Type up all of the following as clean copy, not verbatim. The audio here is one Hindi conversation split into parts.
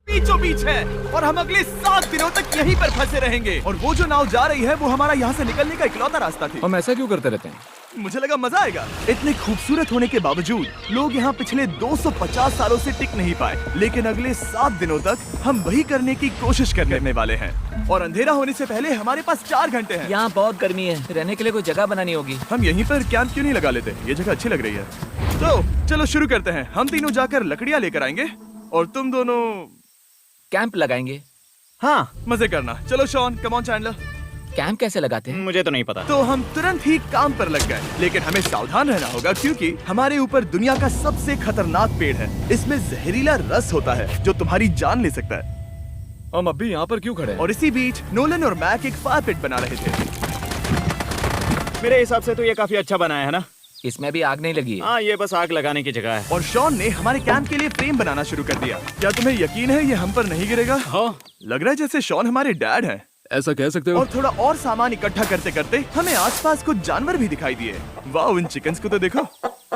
बीचों बीच है और हम अगले 7 दिनों तक यहीं पर फंसे रहेंगे। और वो जो नाव जा रही है वो हमारा यहाँ से निकलने का इकलौता रास्ता थी। हम ऐसा क्यों करते रहते हैं? मुझे लगा मजा आएगा। इतने खूबसूरत होने के बावजूद लोग यहाँ पिछले 250 सालों से टिक नहीं पाए, लेकिन अगले 7 दिनों तक हम वही करने की कोशिश करने वाले हैं। और अंधेरा होने से पहले हमारे पास 4 घंटे हैं। यहाँ बहुत गर्मी है, रहने के लिए कोई जगह बनानी होगी। हम यहीं पर कैंप क्यों नहीं लगा लेते? ये जगह अच्छी लग रही है। तो चलो शुरू करते हैं। हम तीनों जाकर लकड़ियाँ लेकर आएंगे और तुम दोनों कैंप लगाएंगे। हाँ, मजे करना। चलो Shawn, come on Chandler. Camp कैसे लगाते हैं? मुझे तो नहीं पता। तो हम तुरंत ही काम पर लग गए, लेकिन हमें सावधान रहना होगा क्योंकि हमारे ऊपर दुनिया का सबसे खतरनाक पेड़ है। इसमें जहरीला रस होता है जो तुम्हारी जान ले सकता है। हम अभी यहाँ पर क्यों खड़े हैं? और इसी बीच नोलन और मैक एक फायर पिट बना रहे थे। मेरे हिसाब से तो ये काफी अच्छा बनाया है ना? इसमें भी आग नहीं लगी है। हाँ, ये बस आग लगाने की जगह है। और शॉन ने हमारे कैंप के लिए फ्रेम बनाना शुरू कर दिया। क्या तुम्हें यकीन है ये हम पर नहीं गिरेगा? हाँ। लग रहा है जैसे शॉन हमारे डैड हैं। ऐसा कह सकते हो? और थोड़ा और सामान इकट्ठा करते करते हमें आसपास कुछ जानवर भी दिखाई दिए। वाह, इन चिकन्स को तो देखो।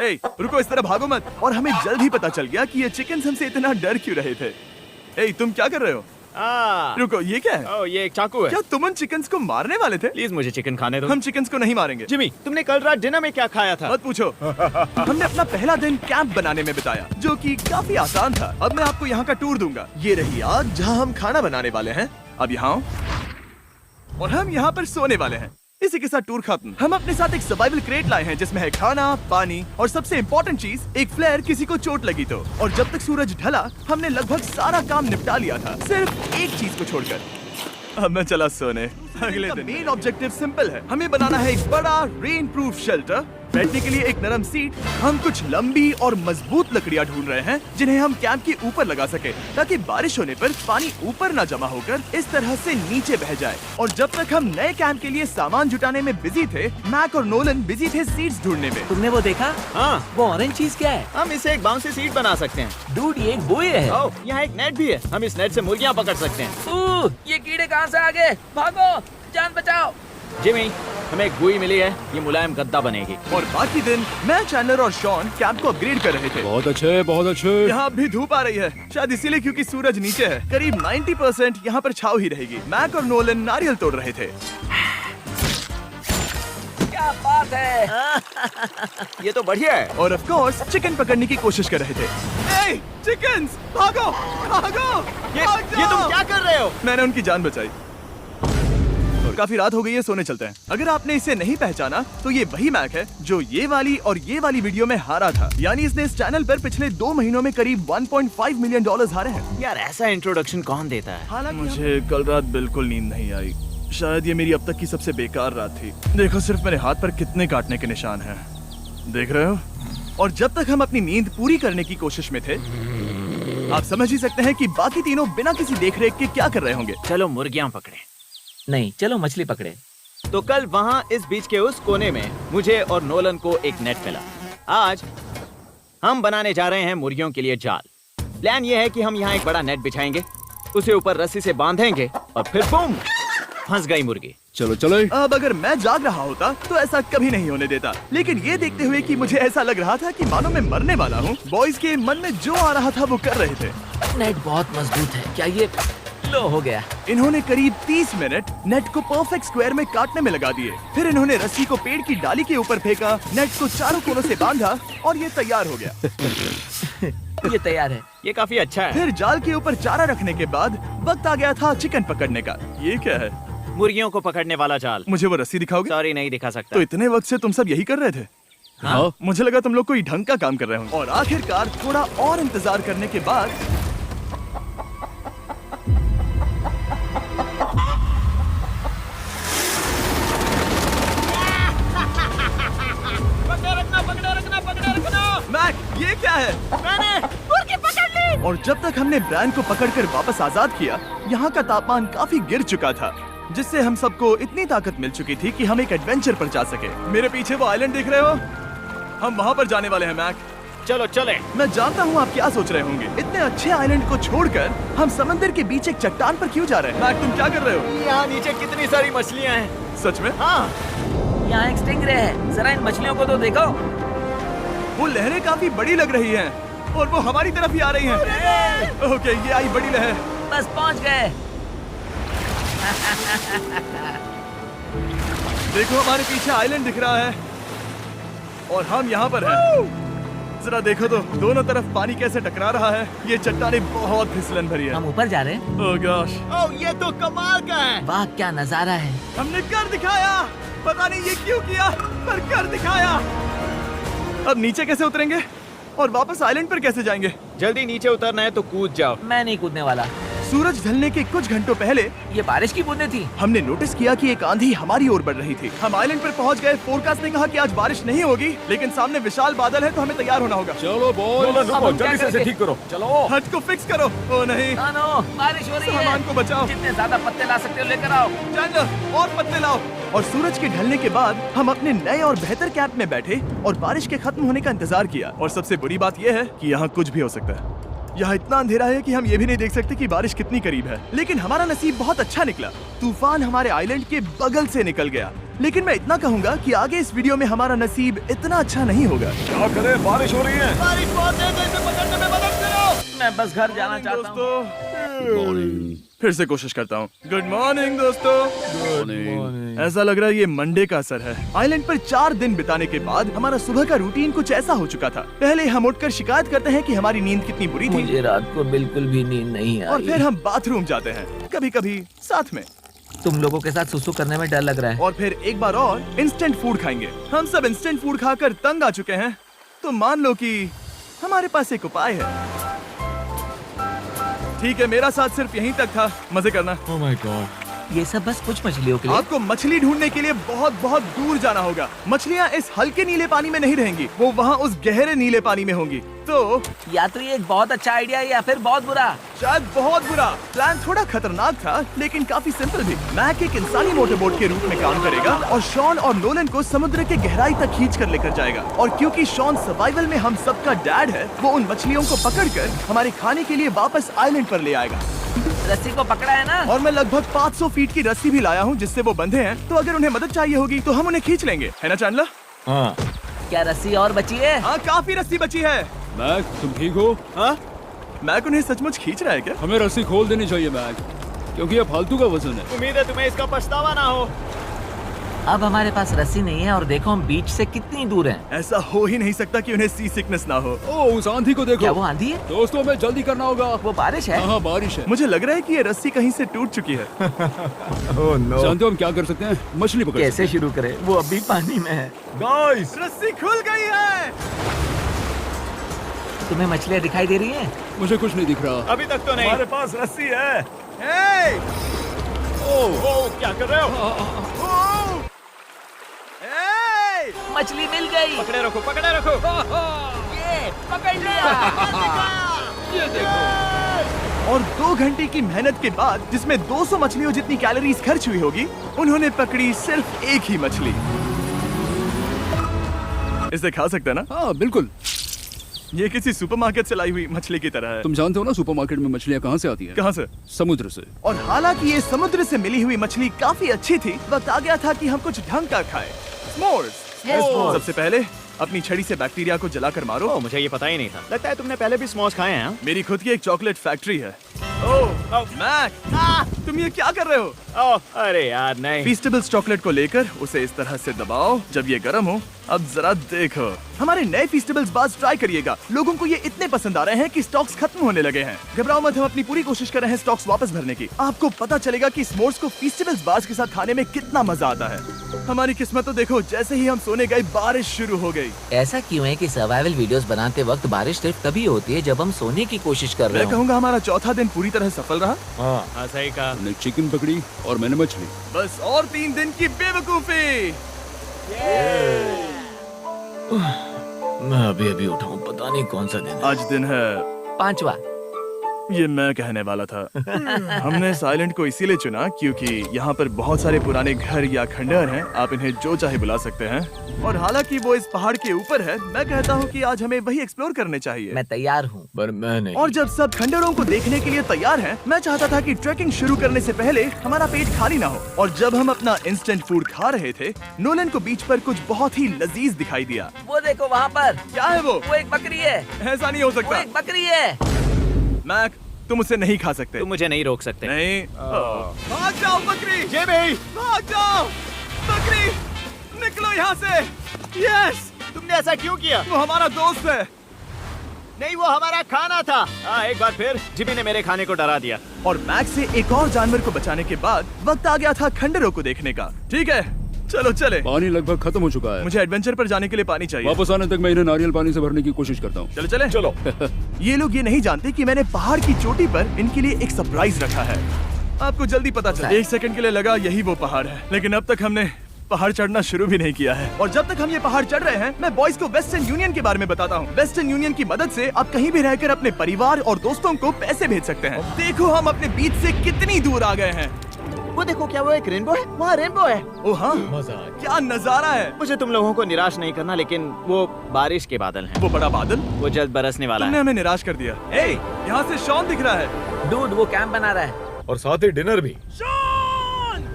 ए, रुको, इस तरह भागो मत। और हमें जल्द ही पता चल गया कि ये चिकन्स हमसे इतना डर क्यों रहे थे। ए, तुम क्या कर रहे हो? रुको, ये क्या है? ये एक चाकू है। क्या तुम उन चिकन्स को मारने वाले थे? प्लीज मुझे चिकन खाने दो। हम चिकन्स को नहीं मारेंगे। जिमी, तुमने कल रात डिनर में क्या खाया था? मत पूछो। हमने अपना पहला दिन कैंप बनाने में बिताया, जो कि काफी आसान था। अब मैं आपको यहाँ का टूर दूंगा। ये रही आग जहाँ हम खाना बनाने वाले हैं। अब यहाँ आओ। और हम यहाँ पर सोने वाले हैं। इसी के साथ टूर खत्म। हम अपने साथ एक सर्वाइवल क्रेट लाए हैं जिसमें है खाना, पानी और सबसे इम्पोर्टेंट चीज, एक फ्लेयर किसी को चोट लगी तो। और जब तक सूरज ढला हमने लगभग सारा काम निपटा लिया था, सिर्फ एक चीज को छोड़कर। अब मैं चला सोने। अगले दिन मेन ऑब्जेक्टिव सिंपल है। हमें बनाना है एक बड़ा रेन प्रूफ शेल्टर, बैठने के लिए एक नरम सीट। हम कुछ लंबी और मजबूत लकड़ियां ढूंढ रहे हैं जिन्हें हम कैंप के ऊपर लगा सके, ताकि बारिश होने पर पानी ऊपर न जमा होकर इस तरह से नीचे बह जाए। और जब तक हम नए कैंप के लिए सामान जुटाने में बिजी थे, मैक और नोलन बिजी थे सीड्स ढूंढने में। तुमने वो देखा? हाँ। वो ऑरेंज चीज क्या है? हम इसे एक बाउंसी सीट बना सकते हैं। डूड, ये एक बुए है। ओह, यहाँ एक नेट भी है। हम इस नेट से मुर्गियाँ पकड़ सकते हैं। ये कीड़े कहाँ से आ गए? भागो, जान बचाओ। जिमी, हमें एक बुई मिली है। ये मुलायम गद्दा बनेगी। और बाकी दिन मैं, चैंडलर और शॉन कैंप को अपग्रेड कर रहे थे। बहुत अच्छे, बहुत अच्छे। यहाँ अब भी धूप आ रही है, शायद इसीलिए क्योंकि सूरज नीचे है। करीब 90% यहाँ पर छाव ही रहेगी। मैक और नोलन नारियल तोड़ रहे थे। क्या बात है। ये तो बढ़िया है। और ऑफ कोर्स चिकन पकड़ने की कोशिश कर रहे थे। ए, चिकन्स, भागो, भागो, भाग ये तुम जाओ। क्या कर रहे हो? मैंने उनकी जान बचाई। और काफी रात हो गई है, सोने चलते हैं। अगर आपने इसे नहीं पहचाना तो ये वही मैक है जो ये वाली और ये वाली वीडियो में हारा था। यानी इसने इस चैनल पर पिछले 2 महीनों में करीब 1.5 मिलियन डॉलर्स हारे हैं। यार, ऐसा इंट्रोडक्शन कौन देता है? हालांकि मुझे कल रात बिल्कुल नींद नहीं आई। शायद ये मेरी अब तक की सबसे बेकार रात थी। देखो सिर्फ मेरे हाथ पर कितने काटने के निशान हैं। देख रहे हो? और जब तक हम अपनी नींद पूरी करने की कोशिश में थे, आप समझ ही सकते हैं कि बाकी तीनों बिना किसी देखरेख के क्या कर रहे होंगे। चलो मुर्गियाँ पकड़े। नहीं, चलो मछली पकड़े। तो कल वहाँ इस बीच के उस कोने में मुझे और नोलन को एक नेट मिला। आज हम बनाने जा रहे हैं मुर्गियों के लिए जाल। प्लान ये है कि हम यहाँ एक बड़ा नेट बिछाएंगे, उसे ऊपर रस्सी से बांधेंगे और फिर बूम, फंस गई मुर्गी। चलो चलो। अब अगर मैं जाग रहा होता तो ऐसा कभी नहीं होने देता, लेकिन ये देखते हुए कि मुझे ऐसा लग रहा था कि मानो मैं मरने वाला हूँ, बॉयज के मन में जो आ रहा था वो कर रहे थे। नेट बहुत मजबूत है। क्या ये लो हो गया? इन्होंने करीब 30 मिनट नेट को परफेक्ट स्क्वायर में काटने में लगा दिए। फिर इन्होंने रस्सी को पेड़ की डाली के ऊपर फेंका, नेट को चारों कोनों से बांधा और ये तैयार हो गया। ये तैयार है। ये काफी अच्छा है। फिर जाल के ऊपर चारा रखने के बाद वक्त आ गया था चिकन पकड़ने का। ये क्या है? मुर्गियों को पकड़ने वाला जाल। मुझे वो रस्सी दिखाओगे? सॉरी, नहीं दिखा सकता। तो इतने वक्त से तुम सब यही कर रहे थे? हाँ। मुझे लगा तुम लोग कोई ढंग का काम कर रहे हो। और आखिरकार थोड़ा और इंतजार करने के बाद मैक, ये क्या है? मैंने मुर्गी पकड़ ली। और जब तक हमने ब्रायन को पकड़कर वापस आजाद किया, यहाँ का तापमान काफी गिर चुका था, जिससे हम सबको इतनी ताकत मिल चुकी थी कि हम एक एडवेंचर पर जा सके। मेरे पीछे वो आइलैंड देख रहे हो? हम वहाँ पर जाने वाले हैं मैक। चलो चले। मैं जानता हूँ आप क्या सोच रहे होंगे, इतने अच्छे आइलैंड को छोड़कर हम समंदर के बीच एक चट्टान पर क्यों जा रहे हैं? मैक, तुम क्या कर रहे हो? यहाँ नीचे कितनी सारी मछलियाँ हैं। सच में? हाँ। यहाँ एक स्टिंगरे है, जरा इन मछलियों को तो देखो। वो लहरें काफी बड़ी लग रही हैं। और वो हमारी तरफ ही आ रही हैं। ओके, ये आई बड़ी लहर। बस पहुंच गए। देखो हमारे पीछे आइलैंड दिख रहा है और हम यहाँ पर हैं। जरा देखो तो दोनों तरफ पानी कैसे टकरा रहा है। ये चट्टानें बहुत फिसलन भरी है। हम ऊपर जा रहे हैं। ओह गॉश, ओह ये तो कमाल का है। वाह क्या नजारा है। हमने कर दिखाया। पता नहीं ये क्यों किया, पर कर दिखाया। अब नीचे कैसे उतरेंगे और वापस आइलैंड पर कैसे जाएंगे? जल्दी नीचे उतरना है तो कूद जाओ। मैं नहीं कूदने वाला। सूरज ढलने के कुछ घंटों पहले ये बारिश की बूंदें थी। हमने नोटिस किया कि एक आंधी हमारी ओर बढ़ रही थी। हम आइलैंड पर पहुंच गए। फोरकास्ट ने कहा कि आज बारिश नहीं होगी, लेकिन सामने विशाल बादल है तो हमें तैयार होना होगा। चलो बॉल। अब हम क्या करेंगे? ठीक करो। चलो। हट को फिक्स करो। ओ नहीं, नो, बारिश हो रही है। सामान को बचाओ। जितने ज्यादा पत्ते ला सकते हो लेकर आओ। चैंडलर और पत्ते लाओ। और सूरज के ढलने के बाद हम अपने नए और बेहतर कैंप में बैठे और बारिश के खत्म होने का इंतजार किया। और सबसे बुरी बात यह है कि यहाँ कुछ भी हो सकता है। यहाँ इतना अंधेरा है कि हम ये भी नहीं देख सकते कि बारिश कितनी करीब है। लेकिन हमारा नसीब बहुत अच्छा निकला। तूफान हमारे आइलैंड के बगल से निकल गया। लेकिन मैं इतना कहूँगा कि आगे इस वीडियो में हमारा नसीब इतना अच्छा नहीं होगा। क्या करें, बारिश हो रही है। बारिश बहुत तेज है, इसे पकड़ने में मदद करो। मैं बस घर जाना चाहता हूँ। दोस्तों, फिर से कोशिश करता हूँ। गुड मॉर्निंग दोस्तों। ऐसा लग रहा है ये मंडे का असर है। आइलैंड पर 4 दिन बिताने के बाद हमारा सुबह का रूटीन कुछ ऐसा हो चुका था। पहले हम उठकर शिकायत करते हैं कि हमारी नींद कितनी बुरी थी, मुझे रात को बिल्कुल भी नींद नहीं और आई। फिर हम बाथरूम जाते हैं, कभी कभी साथ में, तुम लोगों के साथ सुसु करने में डर लग रहा है। और फिर एक बार और इंस्टेंट फूड खाएंगे। हम सब इंस्टेंट फूड खाकर तंग आ चुके हैं, तो मान लो कि हमारे पास एक उपाय है। ठीक है, मेरा साथ सिर्फ यहीं तक था। मजे करना। Oh my God. ये सब बस कुछ मछलियों के लिए। आपको मछली ढूंढने के लिए बहुत बहुत दूर जाना होगा। मछलियाँ इस हल्के नीले पानी में नहीं रहेंगी, वो वहाँ उस गहरे नीले पानी में होंगी। तो या तो ये एक बहुत अच्छा आइडिया है या फिर बहुत बुरा। शायद बहुत बुरा। प्लान थोड़ा खतरनाक था, लेकिन काफी सिंपल भी। मैक एक इंसानी मोटरबोट के रूप में काम करेगा और शॉन और नोलन को समुद्र के गहराई तक खींच कर लेकर जाएगा। और क्योंकि शॉन सर्वाइवल में हम सबका डैड है, वो उन मछलियों को पकड़कर हमारे खाने के लिए वापस आइलैंड पर ले आएगा। रस्सी को पकड़ा है ना? और मैं लगभग 500 फीट की रस्सी भी लाया हूँ जिससे वो बंधे हैं, तो अगर उन्हें मदद चाहिए होगी तो हम उन्हें खींच लेंगे, है ना चैंडलर? हाँ। क्या रस्सी और बची है? हाँ, काफी रस्सी बची है। मैक, तुम ठीक हो? हाँ, मैक उन्हें सचमुच खींच रहा है क्या? हमें रस्सी खोल देनी चाहिए मैक, क्योंकि ये फालतू का वजन है। उम्मीद है तुम्हें इसका पछतावा ना हो। अब हमारे पास रस्सी नहीं है और देखो हम बीच से कितनी दूर हैं। ऐसा हो ही नहीं सकता कि उन्हें सी सिकनेस ना हो। ओह, उस आंधी को देखो। क्या वो आंधी है? दोस्तों, हमें जल्दी करना होगा। वो बारिश है? हाँ, बारिश है। मुझे लग रहा है कि ये रस्सी कहीं से टूट चुकी है। Oh no. जानते हो हम क्या कर सकते हैं? मछली पकड़ कैसे सकते हैं। शुरू करें? वो अभी पानी में है। गाइस, रस्सी खुल गई है। तुम्हें मछलियाँ दिखाई दे रही हैं? मुझे कुछ नहीं दिख रहा। अभी तक तो नहीं। हमारे पास रस्सी है। हे! ओह, क्या कर रहे हो? ओह! हे! मछली मिल गई। पकड़े रखो, पकड़े रखो। ये पकड़ लिया। ये देखो। और 2 घंटे की मेहनत के बाद, जिसमें 200 मछलियों जितनी कैलोरीज खर्च हुई होगी, उन्होंने पकड़ी सिर्फ एक ही मछली। इसे खा सकते हैं ना? हाँ, बिल्कुल। ये किसी सुपरमार्केट से लाई हुई मछली की तरह है। तुम जानते हो ना सुपरमार्केट में मछलियाँ कहाँ से आती हैं? कहाँ से? समुद्र से। और हालांकि ये समुद्र से मिली हुई मछली काफी अच्छी थी, वक्त आ गया था कि हम कुछ ढंग का खाएं। स्मोर्स। सबसे पहले अपनी छड़ी से बैक्टीरिया को जलाकर मारो। ओह, मुझे ये पता ही नहीं था। लगता है तुमने पहले भी स्मोक्स खाए हैं। मेरी खुद की एक चॉकलेट फैक्ट्री है। ओह मैक, तुम ये क्या कर रहे हो? ओह, अरे यार नहीं। फीस्टेबल्स चॉकलेट को लेकर उसे इस तरह से दबाओ जब ये गर्म हो। अब जरा देखो, हमारे नए फीस्टेबल्स बार्स ट्राई करिएगा। लोगों को ये इतने पसंद आ रहे हैं कि स्टॉक्स खत्म होने लगे हैं। घबराओ मत, हम अपनी पूरी कोशिश कर रहे हैं स्टॉक्स वापस भरने की। आपको पता चलेगा कि स्मोर्स को फीस्टेबल्स बार्स के साथ खाने में कितना मजा आता है। हमारी किस्मत तो देखो, जैसे ही हम सोने गए बारिश शुरू हो गई। ऐसा क्यों है कि सर्वाइवल वीडियोस बनाते वक्त बारिश सिर्फ तभी होती है जब हम सोने की कोशिश कर रहे मैं हो? कहूँगा हमारा चौथा दिन पूरी तरह सफल रहा। हाँ, सही कहा। मैंने चिकन पकड़ी और मैंने मछली। बस और 3 दिन की बेवकूफी। मैं अभी अभी उठाऊं, पता नहीं कौन सा दिन है। आज दिन है 5वां। ये मैं कहने वाला था। हमने इस आइलैंड को इसीलिए चुना क्योंकि यहाँ पर बहुत सारे पुराने घर या खंडहर हैं। आप इन्हें जो चाहे बुला सकते हैं। और हालांकि वो इस पहाड़ के ऊपर है, मैं कहता हूँ कि आज हमें वही एक्सप्लोर करने चाहिए। मैं तैयार हूँ। पर मैं नहीं। और जब सब खंडहरों को देखने के लिए तैयार हैं, मैं चाहता था कि ट्रैकिंग शुरू करने से पहले हमारा पेट खाली ना हो। और जब हम अपना इंस्टेंट फूड खा रहे थे, नोलन को बीच पर कुछ बहुत ही लजीज दिखाई दिया। वो देखो वहाँ पर, क्या है वो? वो एक बकरी है। ऐसा नहीं हो वो सकता। एक बकरी है। मैक, तुम उसे नहीं खा सकते। तुम मुझे नहीं रोक सकते। नहीं। भाग जाओ बकरी! ये भी भाग जाओ बकरी! निकलो यहाँ से! यस! तुमने ऐसा क्यों किया? वो हमारा दोस्त है। नहीं, वो हमारा खाना था। एक बार फिर जिमी ने मेरे खाने को डरा दिया। और मैक्स से एक और जानवर को बचाने के बाद वक्त आ गया था खंडहरों को देखने का। ठीक है, चलो चले। पानी लगभग खत्म हो चुका है। मुझे एडवेंचर पर जाने के लिए पानी चाहिए। वापस आने तक मैं इन्हें नारियल पानी से भरने की कोशिश करता हूँ। चलो चले। चलो। ये लोग ये नहीं जानते कि मैंने पहाड़ की चोटी पर इनके लिए एक सरप्राइज रखा है। आपको जल्दी पता चला। एक सेकंड के लिए लगा यही वो पहाड़ है, लेकिन अब तक हमने पहाड़ चढ़ना शुरू भी नहीं किया है। और जब तक हम ये पहाड़ चढ़ रहे हैं, मैं बॉयज को वेस्टर्न यूनियन के बारे में बताता हूँ। वेस्टर्न यूनियन की मदद से आप कहीं भी रहकर अपने परिवार और दोस्तों को पैसे भेज सकते हैं। देखो हम अपने बीच से कितनी दूर आ गए हैं। वो देखो, क्या वो एक रेनबो है? वहाँ रेनबो है। ओ हाँ, क्या नजारा है। मुझे तुम लोगों को निराश नहीं करना, लेकिन वो बारिश के बादल हैं। वो बड़ा बादल, वो जल्द बरसने वाला तुमने है। हमें निराश कर दिया। ए, यहाँ से शॉन दिख रहा है। डूड, वो कैंप बना रहा है। और साथ ही डिनर भी। शॉन!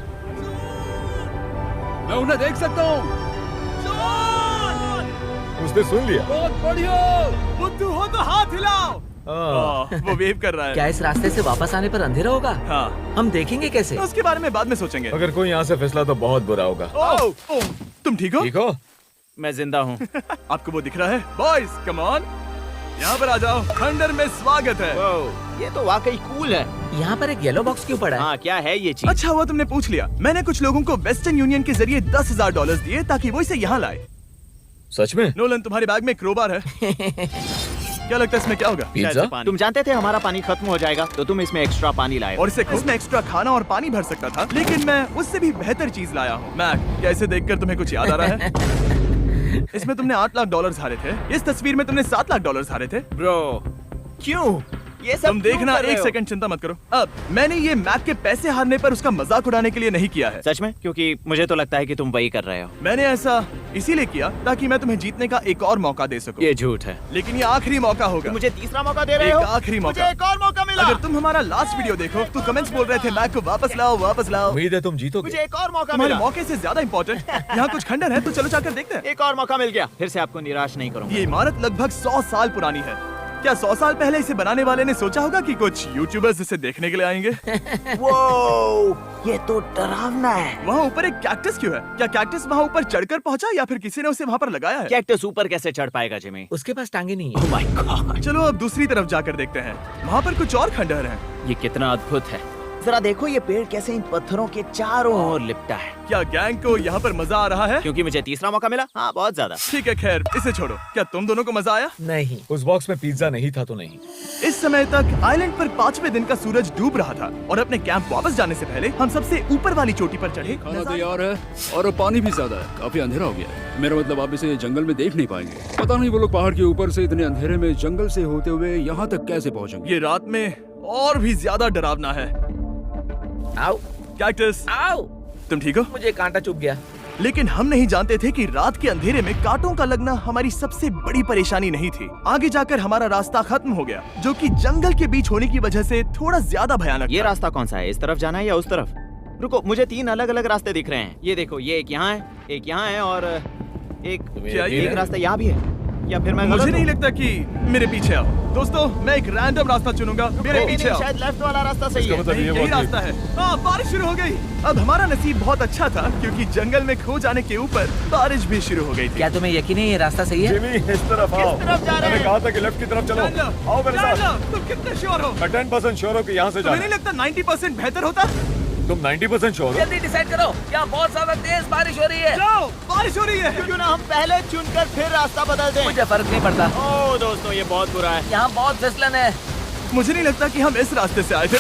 मैं उन्हें देख सकता हूँ। शॉन! उसने सुन लिया। बहुत बढ़िया। बुद्धू हो तो हाथ हिलाओ। वो वेव कर रहा है। क्या इस रास्ते से वापस आने पर अंधेरा होगा? हाँ, हम देखेंगे कैसे? उसके बारे में बाद में सोचेंगे। अगर कोई यहाँ से फिसला तो बहुत बुरा होगा। ओ, तुम ठीक हो? ठीक हो? मैं जिंदा हूँ। आपको वो दिख रहा है? बॉयज, कम ऑन, यहाँ पर आ जाओ। खंडर में स्वागत है। ये तो वाकई कूल है। यहाँ पर एक येलो बॉक्स क्यों पड़ा है? हाँ, क्या है ये चीज? अच्छा हुआ तुमने पूछ लिया। मैंने कुछ लोगों को वेस्टर्न यूनियन के जरिए $10,000 दिए ताकि वो इसे यहाँ लाए। सच में? नोलन, तुम्हारे बैग में क्रोबार है। क्या लगता है इसमें क्या होगा? पिज्जा? तुम जानते थे हमारा पानी खत्म हो जाएगा, तो तुम इसमें एक्स्ट्रा पानी लाए। और इसमें एक्स्ट्रा खाना और पानी भर सकता था, लेकिन मैं उससे भी बेहतर चीज लाया हूँ। मैक, क्या इसे देखकर तुम्हें कुछ याद आ रहा है? इसमें तुमने $8 लाख हारे थे। इस तस्वीर में तुमने $7 लाख हारे थे। ब्रो, क्यों ये सब तुम देखना, क्यों कर रहे एक हो? सेकंड चिंता मत करो। अब मैंने ये मैक के पैसे हारने पर उसका मजाक उड़ाने के लिए नहीं किया है। सच में? क्योंकि मुझे तो लगता है कि तुम वही कर रहे हो। मैंने ऐसा इसीलिए किया ताकि मैं तुम्हें जीतने का एक और मौका दे सकूं। ये झूठ है। लेकिन ये आखिरी मौका होगा। तुम मुझे तीसरा मौका दे रहे एक हो? आखिरी मौका। मुझे एक और मौका मिला। अगर तुम हमारा लास्ट वीडियो देखो तो कमेंट्स बोल रहे थे मैक को वापस लाओ, वापस लाओ। उम्मीद है तुम जीतोगे। मुझे एक और मौका तुम्हारे मिला। मौके से ज्यादा इम्पोर्टेंट यहाँ कुछ खंडर है, तो चलो जाकर देखते हैं। एक और मौका मिल गया। फिर से आपको निराश नहीं करूंगा। ये इमारत लगभग 100 साल पुरानी है। क्या 100 साल पहले इसे बनाने वाले ने सोचा होगा कि कुछ यूट्यूबर्स इसे देखने के लिए आएंगे? वो ये तो डरावना है। वहाँ ऊपर एक कैक्टस क्यों है? क्या कैक्टस वहाँ ऊपर चढ़कर पहुँचा या फिर किसी ने उसे वहाँ पर लगाया है? कैक्टस ऊपर कैसे चढ़ पाएगा जिमी? उसके पास टांगे नहीं है। ओह माय गॉड, चलो अब दूसरी तरफ जाकर देखते हैं। वहाँ पर कुछ और खंडहर हैं। ये कितना अद्भुत है। जरा देखो, ये पेड़ कैसे इन पत्थरों के चारों ओर लिपटा है। क्या गैंग को यहाँ पर मजा आ रहा है? क्योंकि मुझे तीसरा मौका मिला। हाँ, बहुत ज्यादा। ठीक है, खैर इसे छोड़ो। क्या तुम दोनों को मजा आया? नहीं। उस बॉक्स में पिज्जा नहीं था तो नहीं। इस समय तक आइलैंड पर 5वें दिन का सूरज डूब रहा था और अपने कैंप वापस जाने से पहले हम सबसे ऊपर वाली चोटी पर चढ़े। खाना तैयार है और अब पानी भी ज्यादा है। काफी अंधेरा हो गया है। मेरा मतलब आप इसे जंगल में देख नहीं पाएंगे। पता नहीं वो लोग पहाड़ के ऊपर से इतने अंधेरे में जंगल से होते हुए यहाँ तक कैसे पहुँचेंगे। ये रात में और भी ज्यादा डरावना है। आओ, कैक्टस, आओ। तुम ठीक हो? मुझे कांटा चुभ गया। लेकिन हम नहीं जानते थे कि रात के अंधेरे में कांटों का लगना हमारी सबसे बड़ी परेशानी नहीं थी। आगे जाकर हमारा रास्ता खत्म हो गया, जो कि जंगल के बीच होने की वजह से थोड़ा ज्यादा भयानक ये था। रास्ता कौन सा है? इस तरफ जाना है या उस तरफ? रुको, मुझे 3 अलग अलग रास्ते दिख रहे हैं। ये देखो, ये एक यहाँ है, एक यहाँ है और क्या ये- एक रास्ता यहाँ भी है। या फिर मैं मुझे गलत नहीं हूँ? लगता कि मेरे पीछे आओ। दोस्तों, मैं एक रैंडम रास्ता चुनूंगा। मेरे नहीं, पीछे नहीं, आओ। शायद लेफ्ट वाला रास्ता सही है। मतलब नहीं, ये यही बहुत ही- रास्ता है। हाँ, बारिश शुरू हो गई। अब हमारा नसीब बहुत अच्छा था क्योंकि जंगल में खो जाने के ऊपर बारिश भी शुरू हो गई थी। क्या तुम्हें यकीन है ये रास्ता सही है? जिमी, इस तरफ आओ। तरफ जा रहे मैंने हैं? कहा था कि लेफ्ट की तरफ चलो। जान लो, आओ मेरे जान साथ। लो, तुम कितने श्योर हो? मैं 10% श्योर हूँ कि यहाँ से तुम्हें जाना। नहीं लगता 90% बेहतर होता? तुम 90% श्योर हो? जल्दी डिसाइड करो। यहाँ बहुत ज्यादा तेज बारिश हो रही है। जाओ, बारिश हो रही है। क्यों ना हम पहले चुनकर फिर रास्ता बदल दें? मुझे फर्क नहीं पड़ता। ओह दोस्तों, ये बहुत बुरा है। यहाँ बहुत फिसलन है। मुझे नहीं लगता कि हम इस रास्ते से आए थे।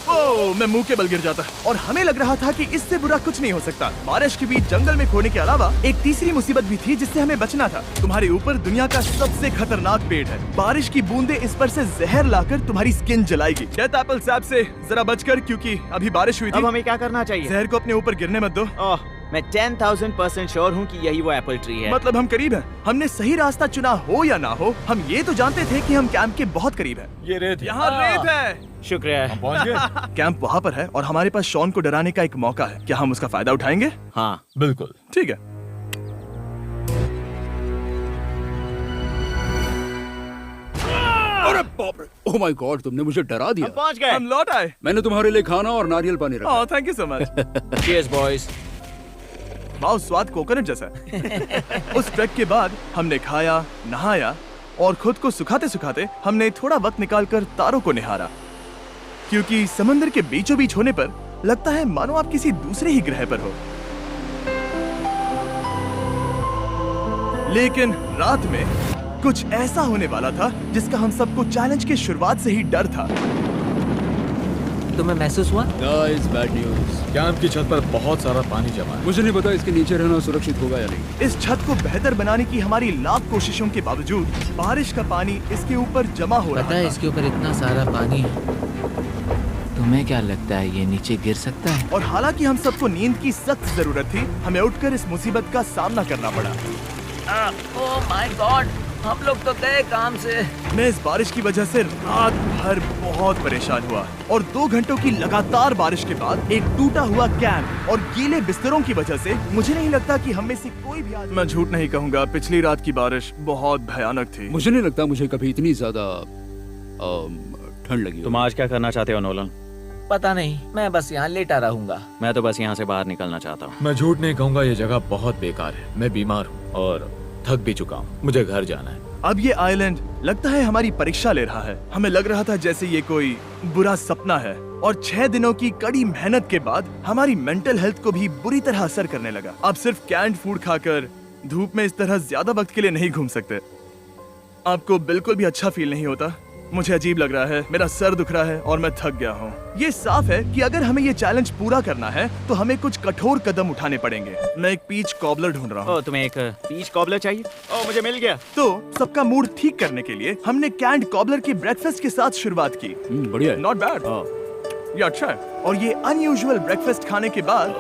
ओह, मैं मुंह के बल गिर जाता। और हमें लग रहा था कि इससे बुरा कुछ नहीं हो सकता। बारिश के बीच जंगल में खोने के अलावा एक तीसरी मुसीबत भी थी जिससे हमें बचना था। तुम्हारे ऊपर दुनिया का सबसे खतरनाक पेड़ है। बारिश की बूंदें इस पर से जहर लाकर तुम्हारी स्किन जलाएगी। डेथ एप्पल सैप से जरा बचकर, क्योंकि अभी बारिश हुई अब थी। हमें क्या करना चाहिए? जहर को अपने ऊपर गिरने मत दो। ओह, मैं 10,000% श्योर हूँ कि यही वो एप्पल ट्री है। मतलब हम करीब हैं। हमने सही रास्ता चुना हो या ना हो, हम ये तो जानते थे कि हम कैंप के बहुत करीब हैं। ये रेत है। यहाँ रेत है। शुक्रिया। हम पहुंच गए। कैंप वहाँ पर है और हमारे पास शॉन को डराने का एक मौका है। क्या हम उसका फायदा उठाएंगे? हाँ, बिल्कुल। ठीक है। अरे बाप रे, ओह माय गॉड, तुमने मुझे डरा दिया। हम पहुँच गए। हम लौट आए। मैंने तुम्हारे लिए खाना और नारियल पानी रखा। ओह, thank you so much. Cheers boys. वाह, स्वाद कोकोनट जैसा है। उस ट्रैक के बाद हमने खाया, नहाया और खुद को सुखाते सुखाते हमने थोड़ा वक्त निकालकर तारों को निहारा, क्योंकि समंदर के बीचों बीच होने पर लगता है मानो आप किसी दूसरे ही ग्रह पर हो। लेकिन रात में कुछ ऐसा होने वाला था जिसका हम सबको चैलेंज के शुरुआत से ही डर था। तुम्हें महसूस हुआ? Guys, bad news. कैंप की छत पर बहुत सारा पानी जमा है। मुझे नहीं पता इसके नीचे रहना सुरक्षित होगा या नहीं। इस छत को बेहतर बनाने की हमारी लाख कोशिशों के बावजूद बारिश का पानी इसके ऊपर जमा हो रहा पता है था। इसके ऊपर इतना सारा पानी है। तुम्हें क्या लगता है ये नीचे गिर सकता है? और हालांकि हम सबको नींद की सख्त जरूरत थी, हमें उठकर इस मुसीबत का सामना करना पड़ा। ओह माय गॉड, हम लोग तो गए काम से। मैं इस बारिश की वजह से रात भर बहुत परेशान हुआ और 2 घंटों की लगातार बारिश के बाद एक टूटा हुआ कैंप और गीले बिस्तरों की वजह से मुझे नहीं लगता कि हम में से कोई भी मैं झूठ नहीं कहूँगा, पिछली रात की बारिश बहुत भयानक थी। मुझे नहीं लगता मुझे कभी इतनी ज्यादा ठंड लगी। तुम आज क्या करना चाहते हो नोलन? पता नहीं, मैं बस यहाँ लेटा रहूंगा। मैं तो बस यहाँ से बाहर निकलना चाहता हूँ। मैं झूठ नहीं कहूंगा, ये जगह बहुत बेकार है। मैं बीमार हूँ और थक भी चुका हूँ। मुझे घर जाना है। अब ये आइलैंड लगता है हमारी परीक्षा ले रहा है। हमें लग रहा था जैसे ये कोई बुरा सपना है और 6 दिनों की कड़ी मेहनत के बाद हमारी मेंटल हेल्थ को भी बुरी तरह असर करने लगा। अब सिर्फ कैंड फूड खाकर धूप में इस तरह ज्यादा वक्त के लिए नहीं घूम सकते। आपको बिल्कुल भी अच्छा फील नहीं होता? मुझे अजीब लग रहा है, मेरा सर दुख रहा है और मैं थक गया हूँ। ये साफ है कि अगर हमें ये चैलेंज पूरा करना है तो हमें कुछ कठोर कदम उठाने पड़ेंगे। मैं एक पीच कॉबलर ढूंढ रहा हूँ। ओह, तुम्हें एक पीच कॉबलर चाहिए? ओह, मुझे मिल गया। तो सबका मूड ठीक करने के लिए हमने कैंड कॉबलर के ब्रेकफास्ट के साथ शुरुआत की। बढ़िया है। नॉट बैड, ये अच्छा है। और ये अनयूजुअल ब्रेकफास्ट खाने के बाद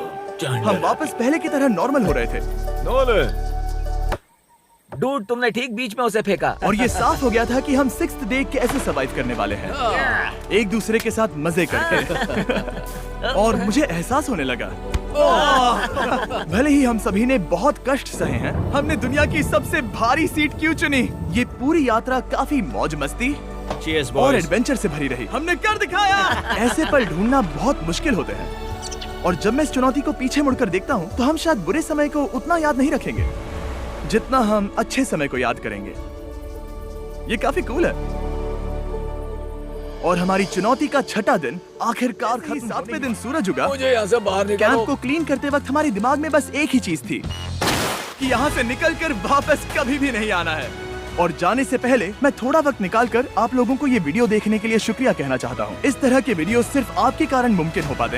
हम वापस पहले की तरह नॉर्मल हो रहे थे। नोलन, डूड, तुमने ठीक बीच में उसे फेंका। और ये साफ हो गया था कि हम 6th डे कैसे सरवाइव करने वाले हैं, एक दूसरे के साथ मजे करके। और मुझे एहसास होने लगा, भले ही हम सभी ने बहुत कष्ट सहे हैं, हमने दुनिया की सबसे भारी सीट क्यों चुनी। ये पूरी यात्रा काफी मौज मस्ती चीयर्स और बॉयज। एडवेंचर से भरी रही। हमने कर दिखाया। ऐसे पल ढूंढना बहुत मुश्किल होते हैं और जब मैं इस चुनौती को पीछे मुड़कर देखता हूँ तो हम शायद बुरे समय को उतना याद नहीं रखेंगे जितना हम अच्छे समय को याद करेंगे। ये काफी कूल है। और हमारी चुनौती का 6ठा दिन आखिरकार खत्म। 7वें दिन सूरज उगा। मुझे यहाँ से बाहर कैंप को क्लीन करते वक्त हमारे दिमाग में बस एक ही चीज थी कि यहाँ से निकलकर वापस कभी भी नहीं आना है। और जाने से पहले मैं थोड़ा वक्त निकालकर आप लोगों को ये वीडियो देखने के लिए शुक्रिया कहना चाहता हूँ। इस तरह के वीडियो सिर्फ आपके कारण मुमकिन हो पाते हैं।